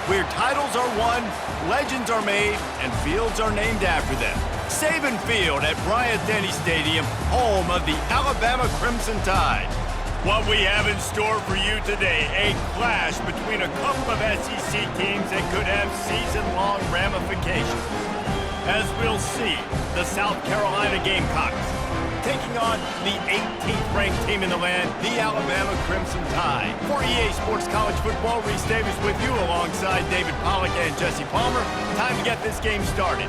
where titles are won, legends are made, and fields are named after them. Saban Field at Bryant-Denny Stadium, home of the Alabama Crimson Tide. What we have in store for you today, a clash between a couple of SEC teams that could have season-long ramifications. As we'll see, the South Carolina Gamecocks taking on the 18th ranked team in the land, the Alabama Crimson Tide. For EA Sports College Football, Reese Davis with you alongside David Pollack and Jesse Palmer. Time to get this game started.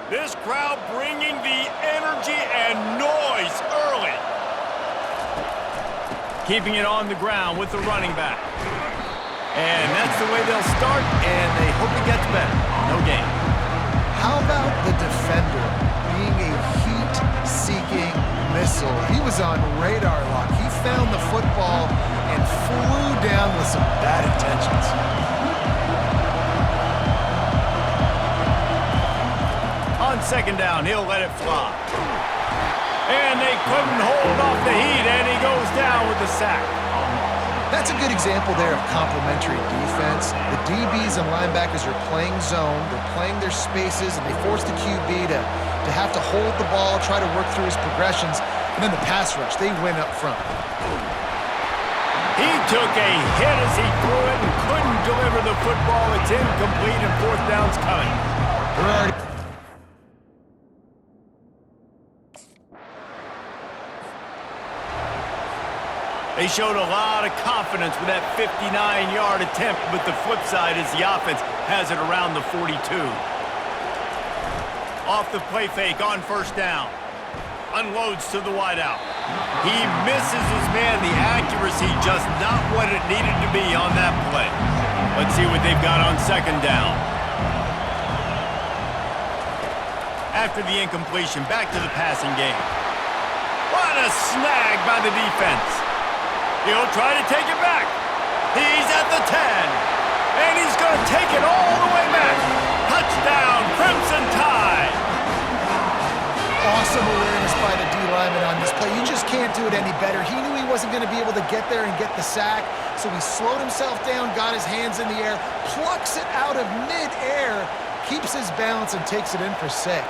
This crowd bringing the energy and noise early. Keeping it on the ground with the running back. And that's the way they'll start, and they hope it gets better. No gain. How about the defender being a heat-seeking missile? He was on radar lock. He found the football and flew down with some bad intentions. On second down, he'll let it fly. And they couldn't hold off the heat, and he goes down with the sack. That's a good example there of complementary defense. The DBs and linebackers are playing zone, they're playing their spaces, and they force the QB to have to hold the ball, try to work through his progressions, and then the pass rush, they win up front. He took a hit as he threw it and couldn't deliver the football. It's incomplete, and fourth down's coming. They showed a lot of confidence with that 59-yard attempt, but the flip side is the offense has it around the 42. Off the play fake on first down. Unloads to the wideout. He misses his man. The accuracy just not what it needed to be on that play. Let's see what they've got on second down. After the incompletion, back to the passing game. What a snag by the defense. He'll try to take it back. He's at the 10. And he's going to take it all the way back. Touchdown, Crimson Tide. Awesome awareness by the D-lineman on this play. You just can't do it any better. He knew he wasn't going to be able to get there and get the sack, so he slowed himself down, got his hands in the air, plucks it out of mid-air, keeps his balance, and takes it in for 6.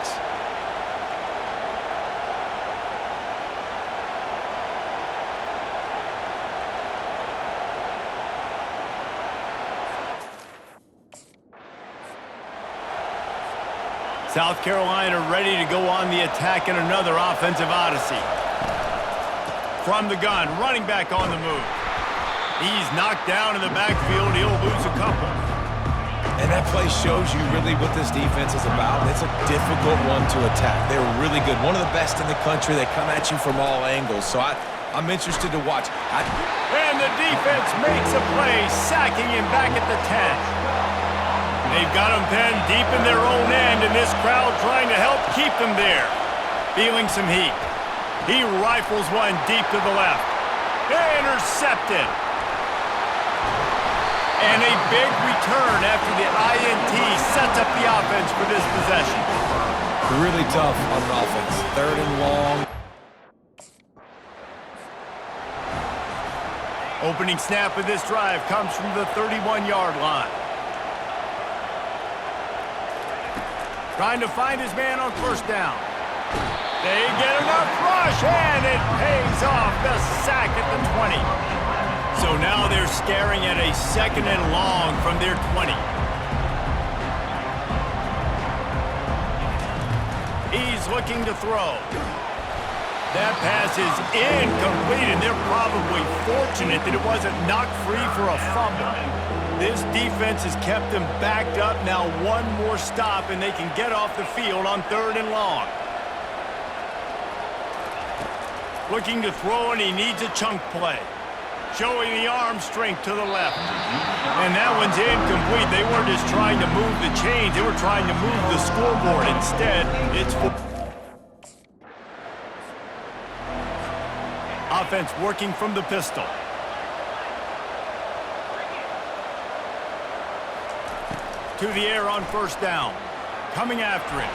South Carolina ready to go on the attack in another offensive odyssey. From the gun, running back on the move. He's knocked down in the backfield. He'll lose a couple. And that play shows you really what this defense is about. It's a difficult one to attack. They're really good. One of the best in the country. They come at you from all angles. So I I'm interested to watch. And the defense makes a play, sacking him back at the 10. They've got him pinned deep in their own end, and this crowd trying to help keep them there. Feeling some heat. He rifles one deep to the left. Intercepted. And a big return after the INT sets up the offense for this possession. Really tough on offense. 3rd and long. Opening snap of this drive comes from the 31-yard line. Trying to find his man on first down. They get enough rush, and it pays off. The sack at the 20. So now they're staring at a 2nd and long from their 20. He's looking to throw. That pass is incomplete, and they're probably fortunate that it wasn't knocked free for a fumble. This defense has kept them backed up. Now one more stop, and they can get off the field on 3rd and long. Looking to throw, and he needs a chunk play. Showing the arm strength to the left. And that one's incomplete. They weren't just trying to move the chains. They were trying to move the scoreboard. Instead, it's offense working from the pistol. To the air on first down. Coming after it.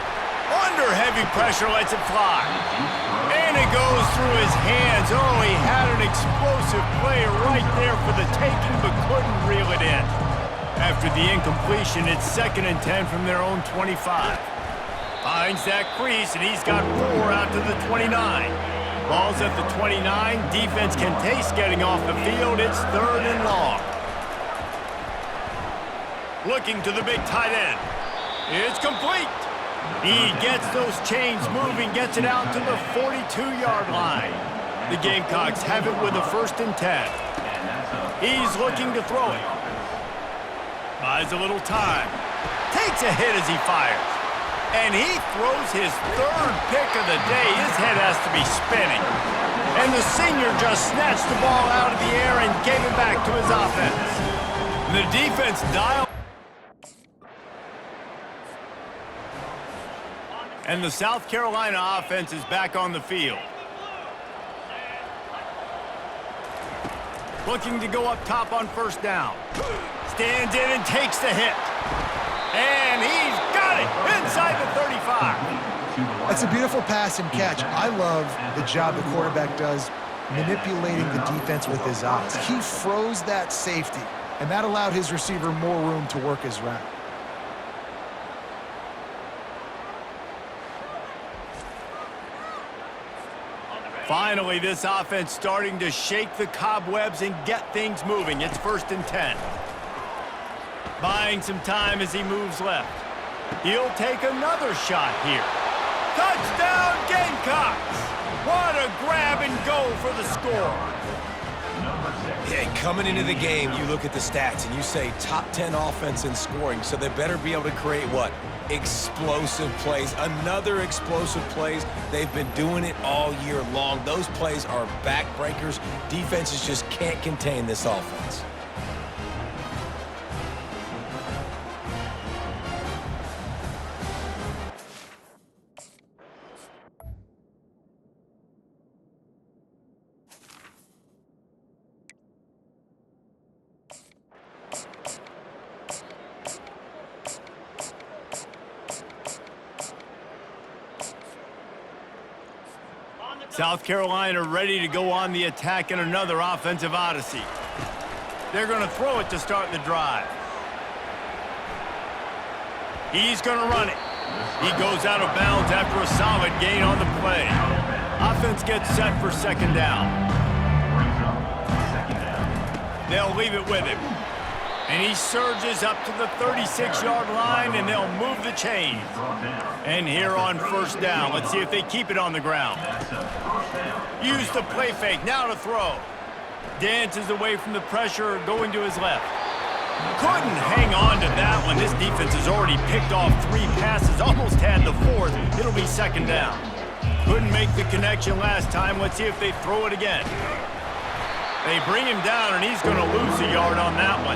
Under heavy pressure, lets it fly. And it goes through his hands. Oh, he had an explosive play right there for the taking, but couldn't reel it in. After the incompletion, it's 2nd and 10 from their own 25. Finds that crease, and he's got 4 out to the 29. Ball's at the 29. Defense can taste getting off the field. It's 3rd and long. Looking to the big tight end. It's complete. He gets those chains moving, gets it out to the 42-yard line. The Gamecocks have it with a 1st and 10. He's looking to throw it. Buys a little time. Takes a hit as he fires. And he throws his 3rd pick of the day. His head has to be spinning. And the senior just snatched the ball out of the air and gave it back to his offense. The defense dialed. And the South Carolina offense is back on the field. Looking to go up top on first down. Stands in and takes the hit. And he's got it inside the 35. That's a beautiful pass and catch. I love the job the quarterback does manipulating the defense with his eyes. He froze that safety, and that allowed his receiver more room to work his route. Finally, this offense starting to shake the cobwebs and get things moving. It's 1st and 10. Buying some time as he moves left. He'll take another shot here. Touchdown, Gamecocks! What a grab and go for the score. Yeah, coming into the game, you look at the stats and you say top 10 offense in scoring, so they better be able to create what? Explosive plays. Another explosive plays. They've been doing it all year long. Those plays are backbreakers. Defenses just can't contain this offense. South Carolina ready to go on the attack in another offensive odyssey. They're going to throw it to start the drive. He's going to run it. He goes out of bounds after a solid gain on the play. Offense gets set for 2nd down. They'll leave it with him. And he surges up to the 36-yard line, and they'll move the chains. And here on first down, let's see if they keep it on the ground. Use the play fake, now to throw. Dances away from the pressure, going to his left. Couldn't hang on to that one. This defense has already picked off 3 passes, almost had the 4th. It'll be 2nd down. couldn't make the connection last time. Let's see if they throw it again. They bring him down, and he's going to lose a yard on that one.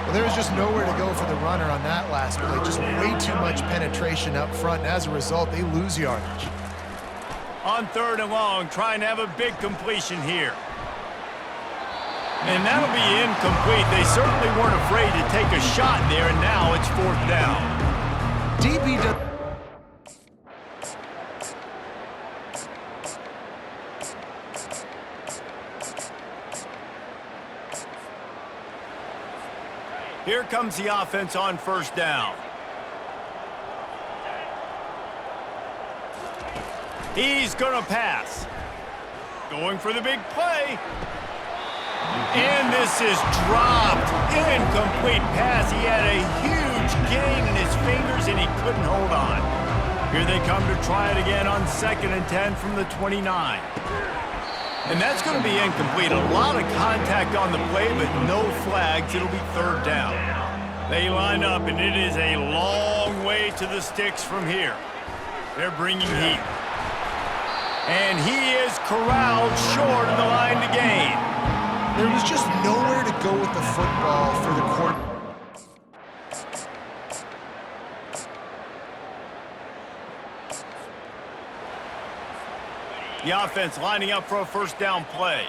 Well, there was just nowhere to go for the runner on that last play. Just way too much penetration up front, and as a result, they lose yardage. On 3rd and long, trying to have a big completion here. And that'll be incomplete. They certainly weren't afraid to take a shot there, and now it's 4th down. DB does... Here comes the offense on 1st down. He's going to pass. Going for the big play. And this is dropped. Incomplete pass. He had a huge gain in his fingers, and he couldn't hold on. Here they come to try it again on 2nd and 10 from the 29. And that's going to be incomplete. A lot of contact on the play, but no flags. It'll be 3rd down. They line up, and it is a long way to the sticks from here. They're bringing heat. And he is corralled short of the line to gain. There was just nowhere to go with the football for the quarterback. The offense lining up for a 1st down play.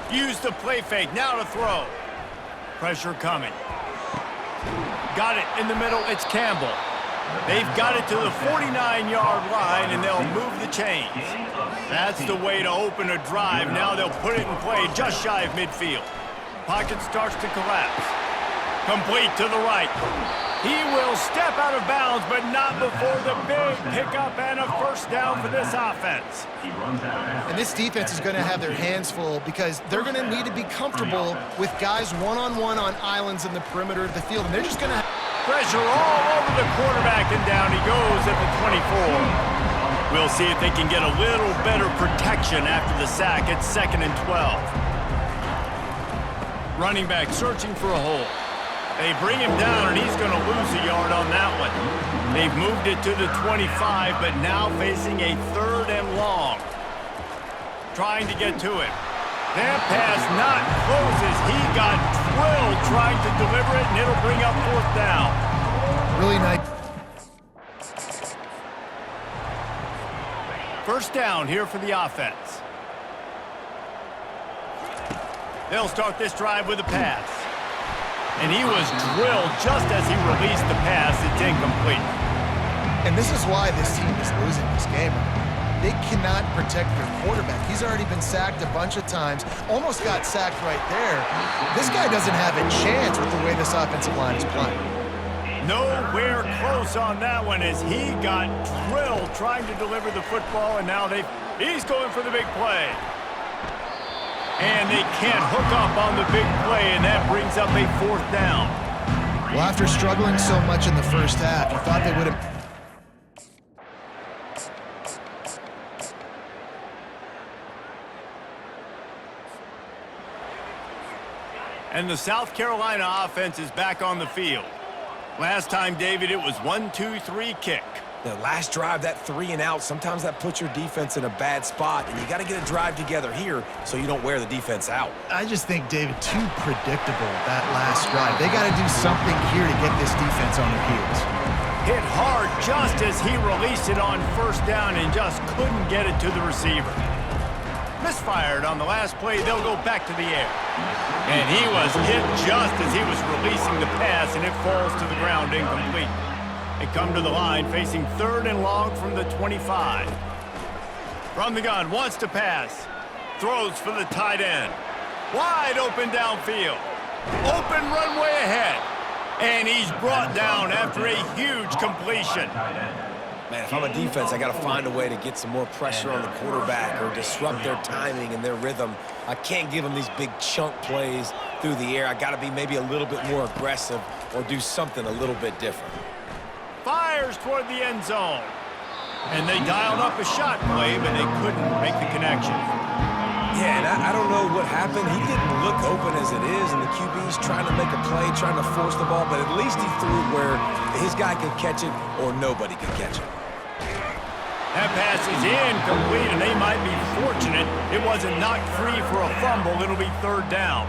Use the play fake, now to throw. Pressure coming. Got it in the middle, it's Campbell. They've got it to the 49-yard line, and they'll move the chains. That's the way to open a drive. Now they'll put it in play just shy of midfield. Pocket starts to collapse. Complete to the right. He will step out of bounds, but not before the big pickup and a 1st down for this offense. And this defense is going to have their hands full because they're going to need to be comfortable with guys one-on-one on islands in the perimeter of the field. And they're just going to have pressure all over the quarterback, and down he goes at the 24. We'll see if they can get a little better protection after the sack at 2nd and 12. Running back searching for a hole. They bring him down, and he's going to lose a yard on that one. They've moved it to the 25, but now facing a 3rd and long. Trying to get to it. That pass not closes. He got drilled trying to deliver it, and it'll bring up 4th down. really nice. 1st down here for the offense. They'll start this drive with a pass. And he was drilled just as he released the pass. It's incomplete. And this is why this team is losing this game. They cannot protect their quarterback. He's already been sacked a bunch of times, almost got sacked right there. This guy doesn't have a chance with the way this offensive line is playing. Nowhere close on that one as he got drilled trying to deliver the football, and now he's going for the big play. And they can't hook up on the big play, and that brings up a 4th down. Well, after struggling so much in the first half, you thought they would have... And the South Carolina offense is back on the field. Last time, David, it was 1-2-3 kick. The last drive, that 3 and out, sometimes that puts your defense in a bad spot, and you got to get a drive together here so you don't wear the defense out. I just think, David, too predictable, that last drive. They got to do something here to get this defense on their heels. Hit hard just as he released it on 1st down and just couldn't get it to the receiver. Misfired on the last play. They'll go back to the air. And he was hit just as he was releasing the pass, and it falls to the ground incomplete. They come to the line facing 3rd and long from the 25. From the gun, wants to pass. Throws for the tight end. Wide open downfield. Open runway ahead. And he's brought down after a huge completion. Man, if I'm a defense, I got to find a way to get some more pressure on the quarterback or disrupt their timing and their rhythm. I can't give them these big chunk plays through the air. I got to be maybe a little bit more aggressive or do something a little bit different. Fires toward the end zone. And they dialed up a shot play, but they couldn't make the connection. Yeah, and I don't know what happened. He didn't look open as it is, and the QB's trying to make a play, trying to force the ball, but at least he threw it where his guy could catch it or nobody could catch it. That pass is incomplete, and they might be fortunate it wasn't knocked free for a fumble. It'll be third down.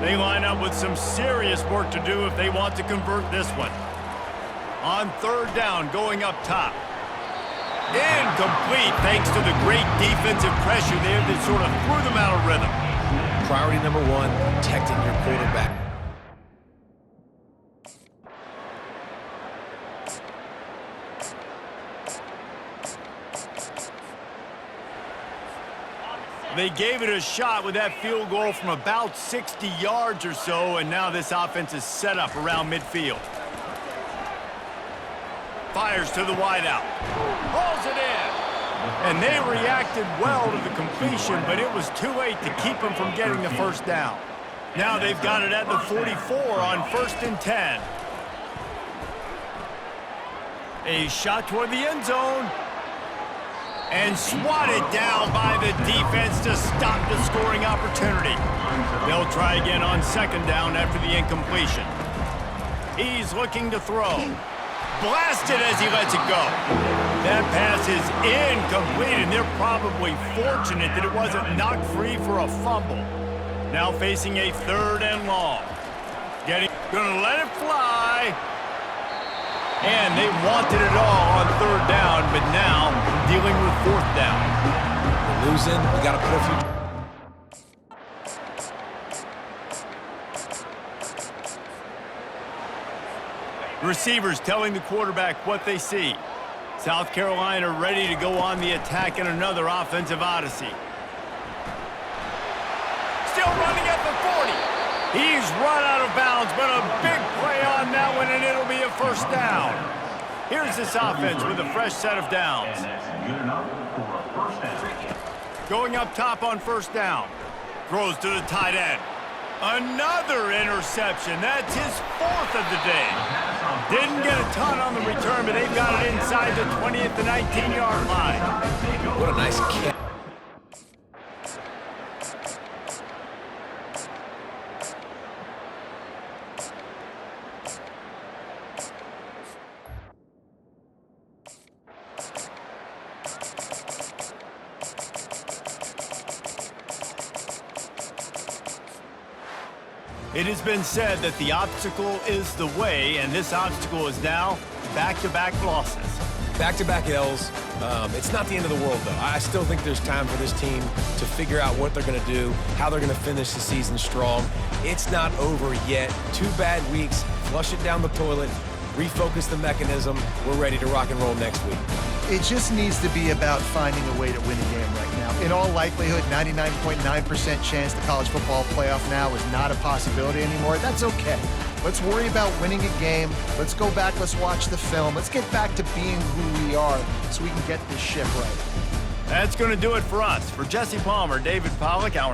They line up with some serious work to do if they want to convert this one. On third down, going up top. Incomplete, thanks to the great defensive pressure there that sort of threw them out of rhythm. Priority number one, protecting your quarterback. They gave it a shot with that field goal from about 60 yards or so, and now this offense is set up around midfield. Fires to the wideout. Hauls it in. And they reacted well to the completion, but it was too late to keep them from getting the first down. Now they've got it at the 44 on 1st and 10. A shot toward the end zone. And swatted down by the defense to stop the scoring opportunity. They'll try again on 2nd down after the incompletion. He's looking to throw. Blasted as he lets it go. That pass is incomplete, and they're probably fortunate that it wasn't knocked free for a fumble. Now facing a 3rd and long. Gonna let it fly. And they wanted it all on 3rd down, but now dealing with 4th down. We're losing. We got to put a few... Receivers telling the quarterback what they see. South Carolina ready to go on the attack in another offensive odyssey. Still running at the 40. He's run out of bounds, but a big play on that one, and it'll be a 1st down. Here's this offense with a fresh set of downs. Going up top on 1st down. Throws to the tight end. Another interception. That's his 4th of the day. Didn't get a ton on the return, but they've got it inside the 20 at the 19-yard line. What a nice catch. It has been said that the obstacle is the way, and this obstacle is now back-to-back losses. Back-to-back L's. It's not the end of the world, though. I still think there's time for this team to figure out what they're going to do, how they're going to finish the season strong. It's not over yet. 2 bad weeks. Flush it down the toilet. Refocus the mechanism. We're ready to rock and roll next week. It just needs to be about finding a way to win a game right now. In all likelihood, 99.9% chance the college football playoff now is not a possibility anymore. That's okay. Let's worry about winning a game. Let's go back. Let's watch the film. Let's get back to being who we are so we can get this ship right. That's going to do it for us. For Jesse Palmer, David Pollack, our